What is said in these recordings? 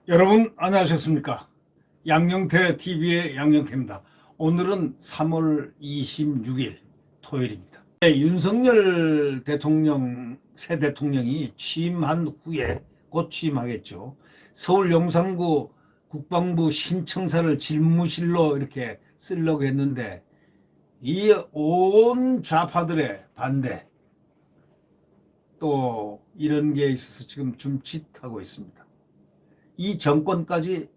여러분 안녕하셨습니까? 양영태 TV의 양영태입니다. 오늘은 3월 26일 토요일입니다. 윤석열 대통령, 새 대통령이 취임한 후에 곧 취임하겠죠. 서울 용산구 국방부 신청사를 집무실로 이렇게 쓰려고 했는데 이 온 좌파들의 반대, 또 이런 게 있어서 지금 줌칫하고 있습니다. 이 정권까지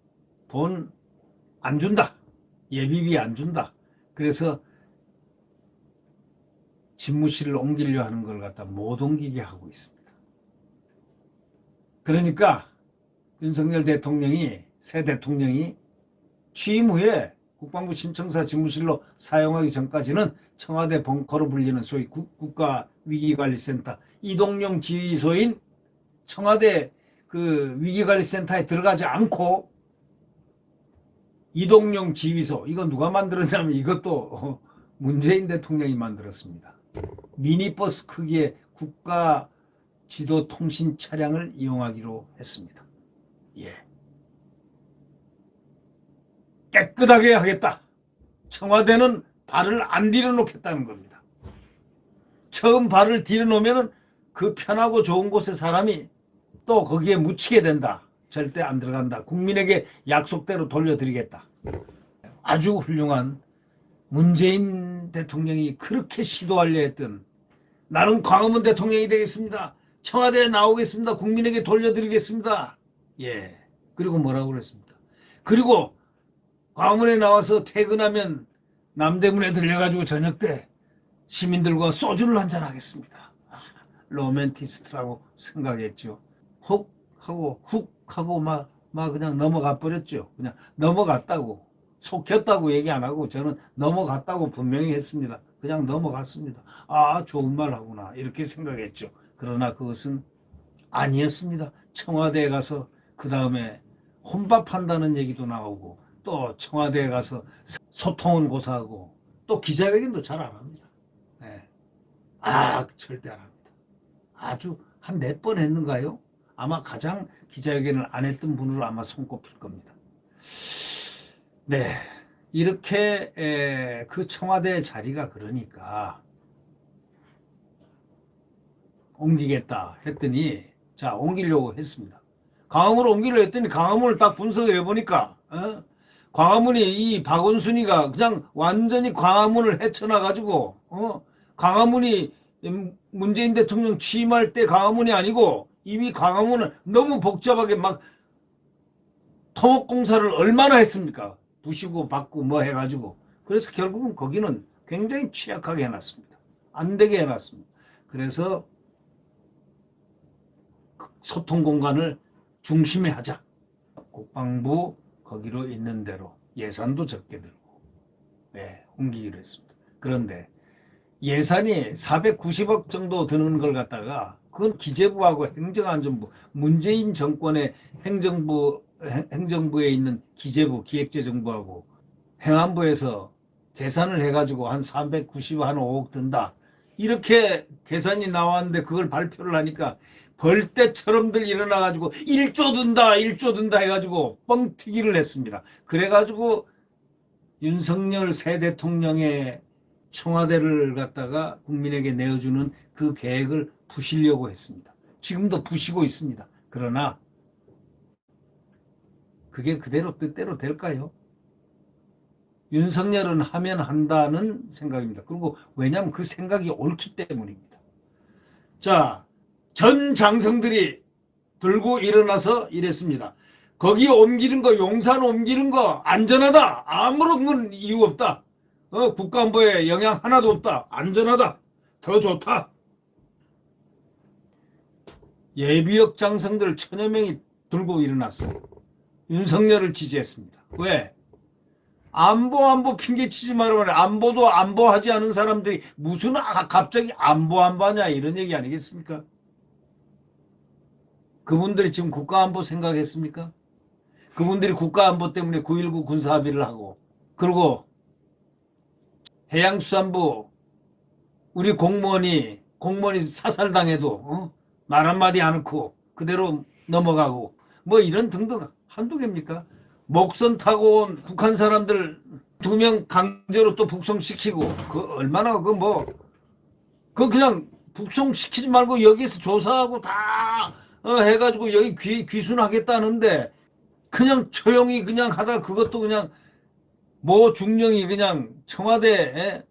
돈 안 준다, 예비비 안 준다, 그래서 집무실을 옮기려 하는 걸 갖다 못 옮기게 하고 있습니다. 그러니까 윤석열 대통령이, 새 대통령이 취임 후에 국방부 신청사 집무실로 사용하기 전까지는 청와대 벙커로 불리는 소위 국가위기관리센터 이동용 지휘소인 청와대 그 위기관리센터에 들어가지 않고 이동용 지휘소, 이거 누가 만들었냐면 이것도 문재인 대통령이 만들었습니다. 미니버스 크기의 국가 지도 통신 차량을 이용하기로 했습니다. 예. 깨끗하게 하겠다. 청와대는 발을 안 들여놓겠다는 겁니다. 처음 발을 들여놓으면 그 편하고 좋은 곳에 사람이 또 거기에 묻히게 된다. 절대 안 들어간다. 국민에게 약속대로 돌려드리겠다. 아주 훌륭한 문재인 대통령이 그렇게 시도하려 했던, 나는 광화문 대통령이 되겠습니다, 청와대에 나오겠습니다, 국민에게 돌려드리겠습니다. 예. 그리고 뭐라고 그랬습니까? 그리고 광화문에 나와서 퇴근하면 남대문에 들려가지고 저녁 때 시민들과 소주를 한잔 하겠습니다. 로맨티스트라고 생각했죠. 훅 하고 막 그냥 넘어가 버렸죠. 그냥 넘어갔다고, 속혔다고 얘기 안 하고 저는 넘어갔다고 분명히 했습니다. 그냥 넘어갔습니다. 아, 좋은 말 하구나 이렇게 생각했죠. 그러나 그것은 아니었습니다. 청와대에 가서 그 다음에 혼밥한다는 얘기도 나오고, 또 청와대에 가서 소통은 고사하고, 또 기자회견도 잘 안 합니다. 네. 절대 안 합니다. 아주 한 몇 번 했는가요? 아마 가장 기자회견을 안 했던 분으로 아마 손꼽힐 겁니다. 네, 이렇게 그 청와대 자리가 그러니까 옮기겠다 했더니, 자, 옮기려고 했습니다. 광화문으로 옮기려고 했더니 광화문을 딱 분석을 해보니까 광화문이, 이 박원순이가 그냥 완전히 광화문을 헤쳐나가지고 광화문이 문재인 대통령 취임할 때 광화문이 아니고 이미 광화문은 너무 복잡하게 막 토목공사를 얼마나 했습니까? 부시고 받고 뭐 해가지고. 그래서 결국은 거기는 굉장히 취약하게 해놨습니다. 안 되게 해놨습니다. 그래서 소통 공간을 중심에 하자. 국방부 거기로 있는 대로 예산도 적게 들고, 네, 옮기기로 했습니다. 그런데 예산이 490억 정도 드는 걸 갖다가, 그건 기재부하고 행정안전부, 문재인 정권의 행정부에 있는 기재부, 기획재정부하고 행안부에서 계산을 해가지고 한 390억 든다, 이렇게 계산이 나왔는데 그걸 발표를 하니까 벌떼처럼들 일어나가지고 1조 든다 해가지고 뻥튀기를 했습니다. 그래가지고 윤석열 새 대통령의 청와대를 갖다가 국민에게 내어주는 그 계획을 부시려고 했습니다. 지금도 부시고 있습니다. 그러나 그게 그대로 뜻대로 될까요? 윤석열은 하면 한다는 생각입니다. 그리고 왜냐하면 그 생각이 옳기 때문입니다. 자, 전 장성들이 들고 일어나서 이랬습니다. 거기 옮기는 거, 용산 옮기는 거 안전하다. 아무런 이유 없다. 국가안보에 영향 하나도 없다. 안전하다. 더 좋다. 예비역 장성들 1000여 명이 들고 일어났어요. 윤석열을 지지했습니다. 왜? 안보 핑계치지 말아요. 안보도 안보하지 않은 사람들이 무슨 갑자기 안보하냐 이런 얘기 아니겠습니까? 그분들이 지금 국가안보 생각했습니까? 그분들이 국가안보 때문에 9.19 군사합의를 하고, 그리고 해양수산부 우리 공무원이 공무원이 사살당해도 말 한마디 안 넣고 그대로 넘어가고 뭐 이런 등등 한두 개입니까? 목선 타고 온 북한 사람들 2명 강제로 또 북송시키고 그 얼마나 그 그냥 북송시키지 말고 여기서 조사하고 다 해가지고 여기 귀순하겠다는데 그냥 조용히 그냥 하다 그것도 그냥 모 중령이 그냥 청와대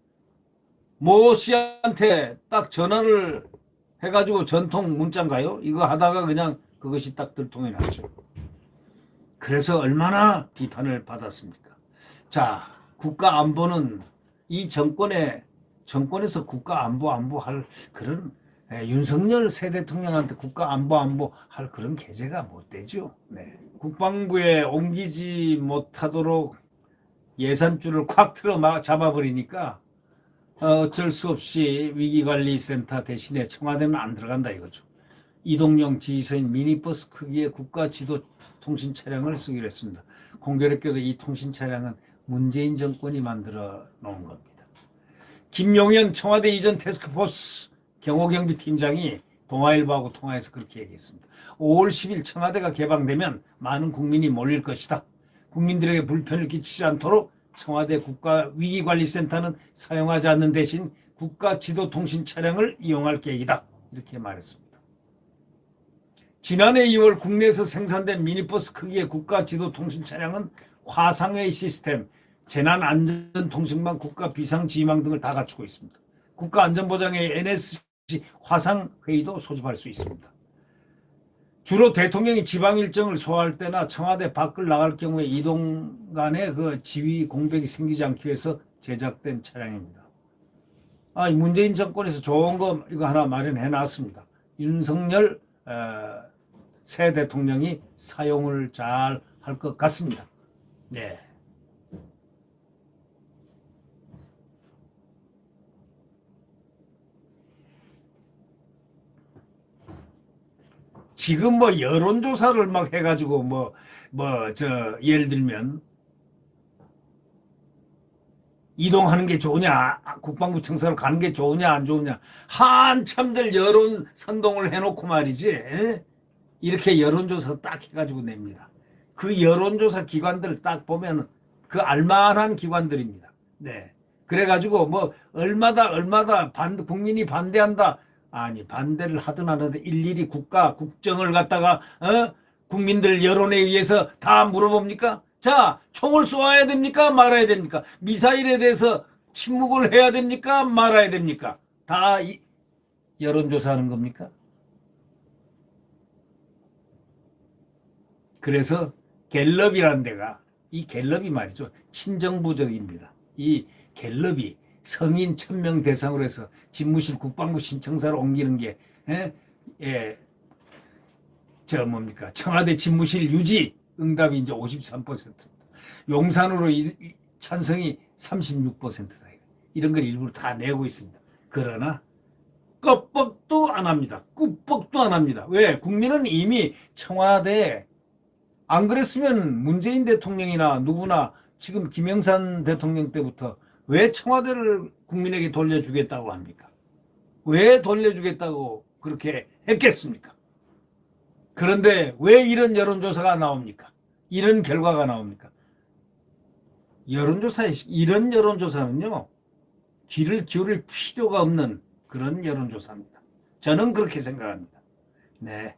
모 씨한테 딱 전화를 해가지고 전통 문자인가요? 이거 하다가 그냥 그것이 딱 들통이 났죠. 그래서 얼마나 비판을 받았습니까? 자, 국가 안보는 이 정권에서 국가 안보할 그런 윤석열 새 대통령한테 국가 안보할 그런 계제가 못 되죠. 네. 국방부에 옮기지 못하도록 예산줄을 콱 틀어 잡아버리니까 어쩔 수 없이 위기관리센터 대신에 청와대는 안 들어간다 이거죠. 이동용 지휘소인 미니버스 크기의 국가 지도 통신 차량을 쓰기로 했습니다. 공교롭게도 이 통신 차량은 문재인 정권이 만들어 놓은 겁니다. 김용현 청와대 이전 태스크포스 경호경비팀장이 동아일보하고 통화해서 그렇게 얘기했습니다. 5월 10일 청와대가 개방되면 많은 국민이 몰릴 것이다. 국민들에게 불편을 끼치지 않도록 청와대 국가위기관리센터는 사용하지 않는 대신 국가지도통신 차량을 이용할 계획이다. 이렇게 말했습니다. 지난해 2월 국내에서 생산된 미니버스 크기의 국가지도통신 차량은 화상회의 시스템, 재난안전통신망, 국가비상지휘망 등을 다 갖추고 있습니다. 국가안전보장회 NSC 화상회의도 소집할 수 있습니다. 주로 대통령이 지방 일정을 소화할 때나 청와대 밖을 나갈 경우에 이동 간의 그 지휘 공백이 생기지 않기 위해서 제작된 차량입니다. 문재인 정권에서 좋은 거 이거 하나 마련해 놨습니다. 윤석열 새 대통령이 사용을 잘 할 것 같습니다. 네. 지금 여론조사를 막 해가지고 예를 들면 이동하는 게 좋으냐, 국방부 청사로 가는 게 좋으냐, 안 좋으냐, 한참들 여론 선동을 해놓고 말이지, 이렇게 여론조사 딱 해가지고 냅니다. 그 여론조사 기관들 딱 보면 그 알만한 기관들입니다. 네. 그래가지고 얼마다 국민이 반대한다. 아니, 반대를 하든 안 하든 일일이 국정을 갖다가 국민들 여론에 의해서 다 물어봅니까? 자, 총을 쏘아야 됩니까? 말아야 됩니까? 미사일에 대해서 침묵을 해야 됩니까? 말아야 됩니까? 다 여론조사하는 겁니까? 그래서 갤럽이라는 데가, 이 갤럽이 말이죠, 친정부적입니다. 이 갤럽이 성인 1000명 대상으로 해서 집무실 국방부 신청사를 옮기는 게 청와대 집무실 유지 응답이 이제 53%입니다. 용산으로 찬성이 36%다. 이런 걸 일부러 다 내고 있습니다. 그러나 껍벅도 안 합니다. 꾸벅도 안 합니다. 왜? 국민은 이미 청와대에, 안 그랬으면 문재인 대통령이나 누구나 지금 김영삼 대통령 때부터 왜 청와대를 국민에게 돌려주겠다고 합니까? 왜 돌려주겠다고 그렇게 했겠습니까? 그런데 왜 이런 여론조사가 나옵니까? 이런 결과가 나옵니까? 이런 여론조사는요, 귀를 기울일 필요가 없는 그런 여론조사입니다. 저는 그렇게 생각합니다. 네.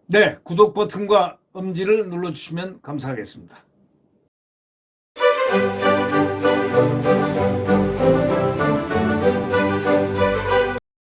네, 구독 버튼과 엄지를 눌러주시면 감사하겠습니다.